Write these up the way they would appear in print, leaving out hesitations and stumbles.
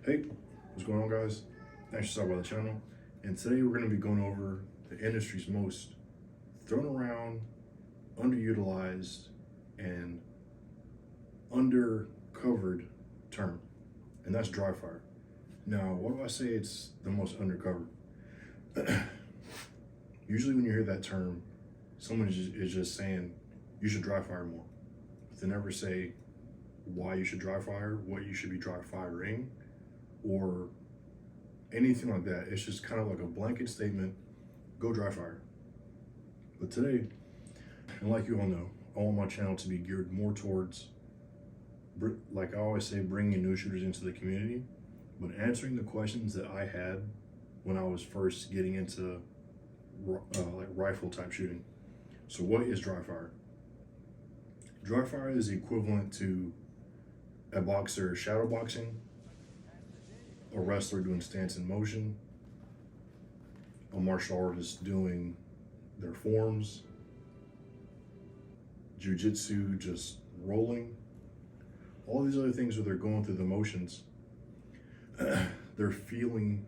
Hey, what's going on, guys? Thanks for stopping by the channel. And today we're going to be going over the industry's most thrown around, underutilized, and undercovered term, and that's dry fire. Now, why do I say it's the most undercovered? Usually, when you hear that term, someone is just saying you should dry fire more, but they never say why you should dry fire, what you should be dry firing, or anything like that. It's just kind of like a blanket statement, go dry fire. But today, and like you all know, I want my channel to be geared more towards, like I always say, bringing new shooters into the community, but answering the questions that I had when I was first getting into like rifle type shooting. So what is dry fire? Dry fire is equivalent to a boxer shadow boxing, a wrestler doing stance and motion, a martial artist doing their forms, jiu-jitsu just rolling, all these other things where they're going through the motions. They're feeling,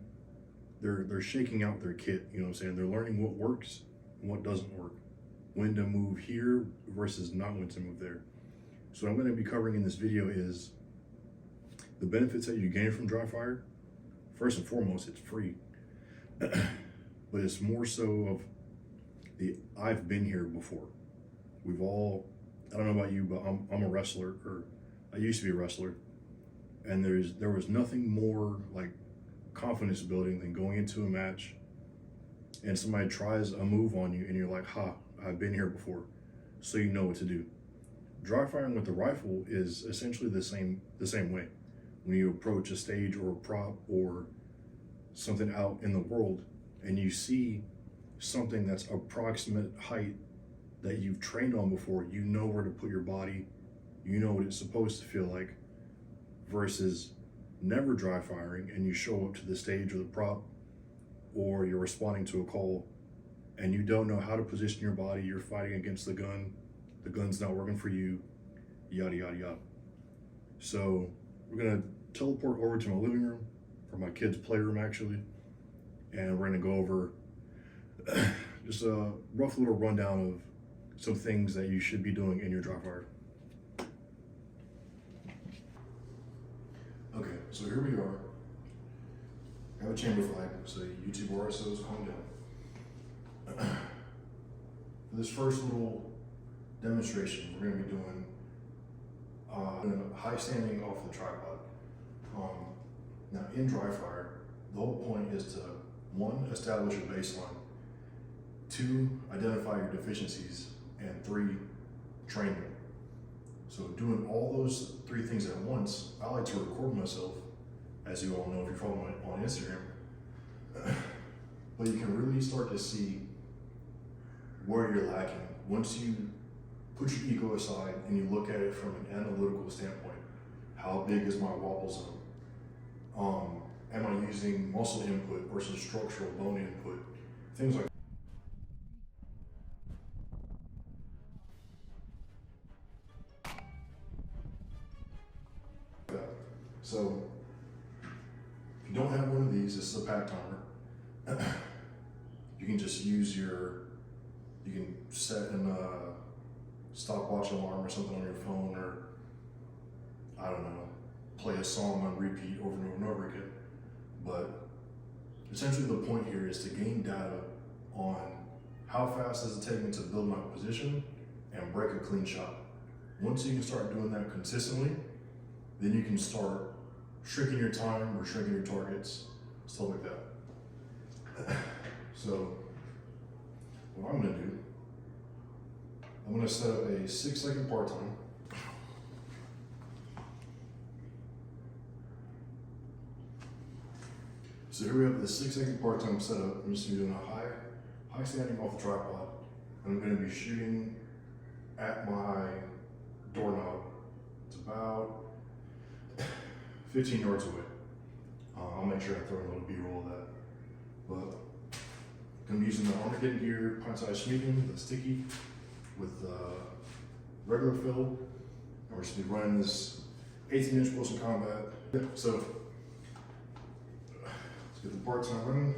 they're shaking out their kit, you know what I'm saying? They're learning what works and what doesn't work, when to move here versus not when to move there. So what I'm going to be covering in this video is the benefits that you gain from dry fire. First and foremost, it's free, but it's more so of the I've been here before. We've all, I don't know about you, but I'm a wrestler, or I used to be a wrestler, and there was nothing more like confidence building than going into a match and somebody tries a move on you and you're like, ha, I've been here before, so you know what to do. Dry firing with the rifle is essentially the same way. When you approach a stage or a prop or something out in the world and you see something that's approximate height that you've trained on before, you know where to put your body, you know what it's supposed to feel like, versus never dry firing and you show up to the stage or the prop, or you're responding to a call and you don't know how to position your body, you're fighting against the gun's not working for you, yada, yada, yada. So we're gonna teleport over to my living room, or my kids' playroom actually, and we're gonna go over just a rough little rundown of some things that you should be doing in your dry fire. Okay, so here we are. I have a chamber flag, so YouTube RSOs, calm down. For this first little demonstration, we're gonna be doing high standing off the tripod. Now in dry fire, the whole point is to, 1, establish a baseline, 2, identify your deficiencies, and 3, train them. So doing all those 3 things at once, I like to record myself, as you all know if you're following me on Instagram, but you can really start to see where you're lacking once you put your ego aside and you look at it from an analytical standpoint. How big is my wobble zone? Am I using muscle input versus structural bone input? Things like that. So if you don't have one of these, this is a pack timer. You can just use you can set a stopwatch alarm or something on your phone, or I don't know, play a song on repeat over and over and over again. But essentially the point here is to gain data on how fast does it take me to build my position and break a clean shot. Once you can start doing that consistently, then you can start shrinking your time or shrinking your targets, stuff like that. So what I'm gonna do, I'm gonna set up a 6-second part time. So here we have the 6-second part time setup. I'm just doing a high standing off the tripod. I'm gonna be shooting at my doorknob. It's about 15 yards away. I'll make sure I throw in a little B-roll of that. But I'm using the Armageddon gear, pint-sized Schmieden, the sticky, with regular fill. And we're just gonna be running this 18-inch Wilson Combat. So Let's get the part time running.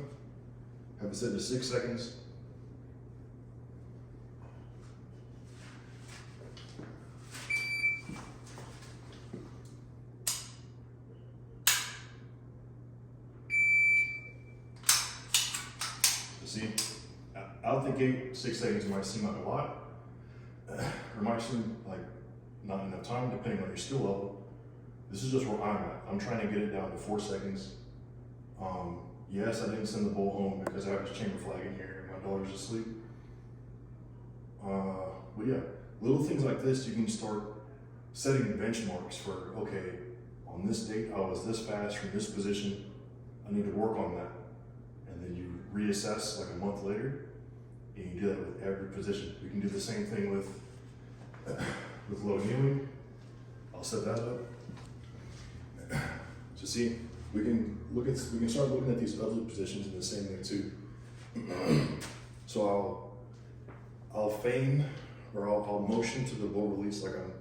Have it set to 6 seconds. See, out the gate, 6 seconds might seem like a lot, or might seem like not enough time, depending on your skill level. This is just where I'm at. I'm trying to get it down to 4 seconds. Yes, I didn't send the bull home because I have his chamber flag in here and my daughter's asleep. But yeah, little things like this, you can start setting benchmarks for, okay, on this date, I was this fast from this position. I need to work on that. And then you reassess like a month later, and you do that with every position. We can do the same thing with low kneeling. I'll set that up. So see, we can start looking at these other positions in the same way too. So I'll feign, or I'll motion to the bull release like I'm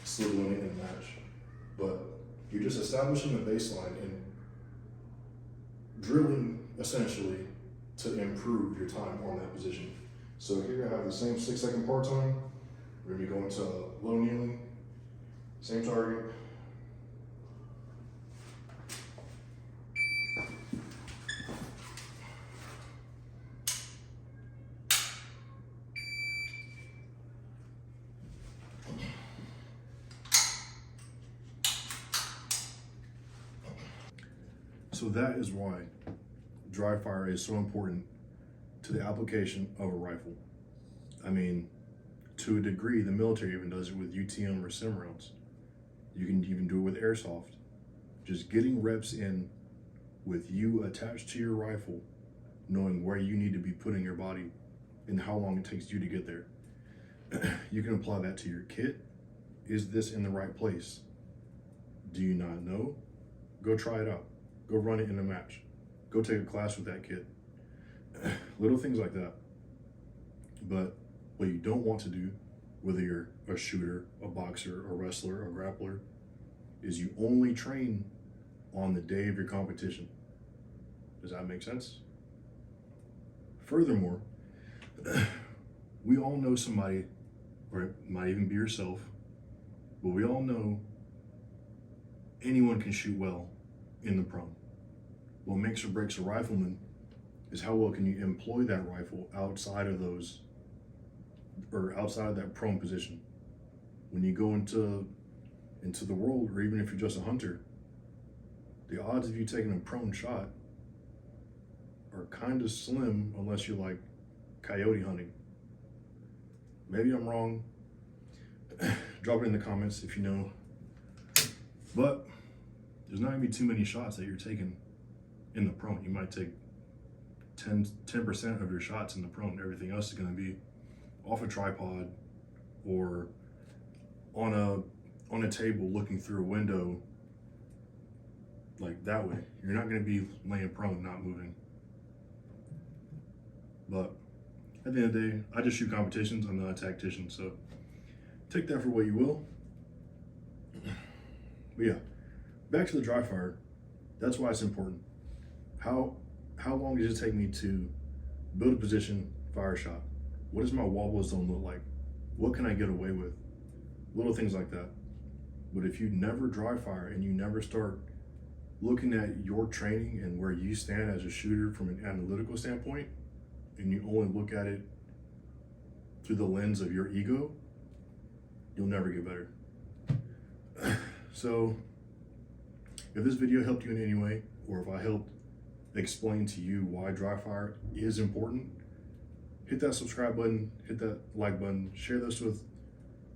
still doing it in a match. But you're just establishing the baseline and drilling essentially to improve your time on that position. So here I have the same 6 second part time. We're gonna be going to low kneeling, same target. So that is why dry fire is so important to the application of a rifle. I mean, to a degree, the military even does it with UTM or sim rounds. You can even do it with airsoft. Just getting reps in with you attached to your rifle, knowing where you need to be putting your body and how long it takes you to get there. You can apply that to your kit. Is this in the right place? Do you not know? Go try it out. Go run it in a match. Go take a class with that kid. Little things like that. But what you don't want to do, whether you're a shooter, a boxer, a wrestler, a grappler, is you only train on the day of your competition. Does that make sense? Furthermore, we all know somebody, or it might even be yourself, but we all know anyone can shoot well in the prone. What makes or breaks a rifleman is how well can you employ that rifle outside of those, or outside of that prone position. When you go into the world, or even if you're just a hunter, the odds of you taking a prone shot are kind of slim unless you're like coyote hunting. Maybe I'm wrong. Drop it in the comments if you know. But there's not gonna be too many shots that you're taking in the prone. You might take 10% of your shots in the prone. Everything else is gonna be off a tripod or on a table looking through a window, like that way. You're not gonna be laying prone, not moving. But at the end of the day, I just shoot competitions. I'm not a tactician, so take that for what you will. But yeah, back to the dry fire. That's why it's important. How long does it take me to build a position, fire a shot? What does my wobble zone look like? What can I get away with? Little things like that. But if you never dry fire and you never start looking at your training and where you stand as a shooter from an analytical standpoint, and you only look at it through the lens of your ego, you'll never get better. So if this video helped you in any way, or if I helped explain to you why dry fire is important, hit that subscribe button, hit that like button, share this with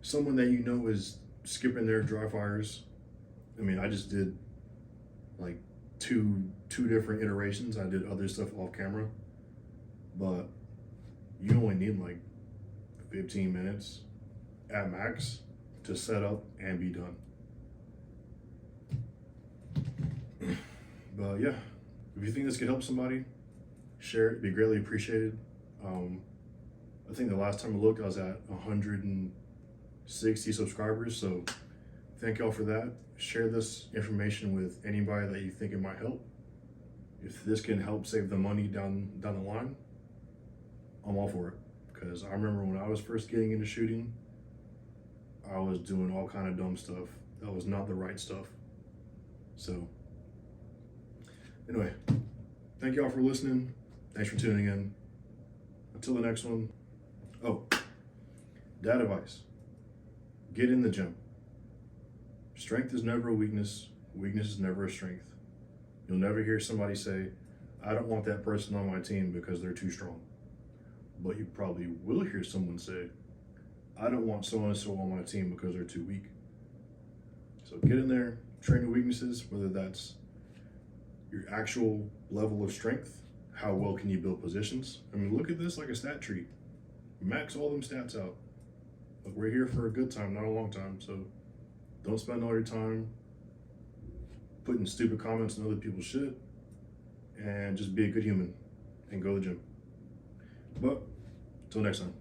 someone that you know is skipping their dry fires. I mean, I just did like two different iterations. I did other stuff off camera, but you only need like 15 minutes at max to set up and be done. But yeah, if you think this could help somebody, share it. It'd be greatly appreciated. I think the last time I looked, I was at 160 subscribers. So thank y'all for that. Share this information with anybody that you think it might help. If this can help save the money down the line, I'm all for it. Because I remember when I was first getting into shooting, I was doing all kind of dumb stuff. That was not the right stuff. So anyway, thank y'all for listening. Thanks for tuning in. Until the next one. Oh, dad advice. Get in the gym. Strength is never a weakness. Weakness is never a strength. You'll never hear somebody say, I don't want that person on my team because they're too strong. But you probably will hear someone say, I don't want so-and-so on my team because they're too weak. So get in there, train your weaknesses, whether that's your actual level of strength, how well can you build positions. I mean, look at this like a stat tree. Max all them stats out. Look, we're here for a good time, not a long time. So don't spend all your time putting stupid comments in other people's shit, and just be a good human and go to the gym. But until next time.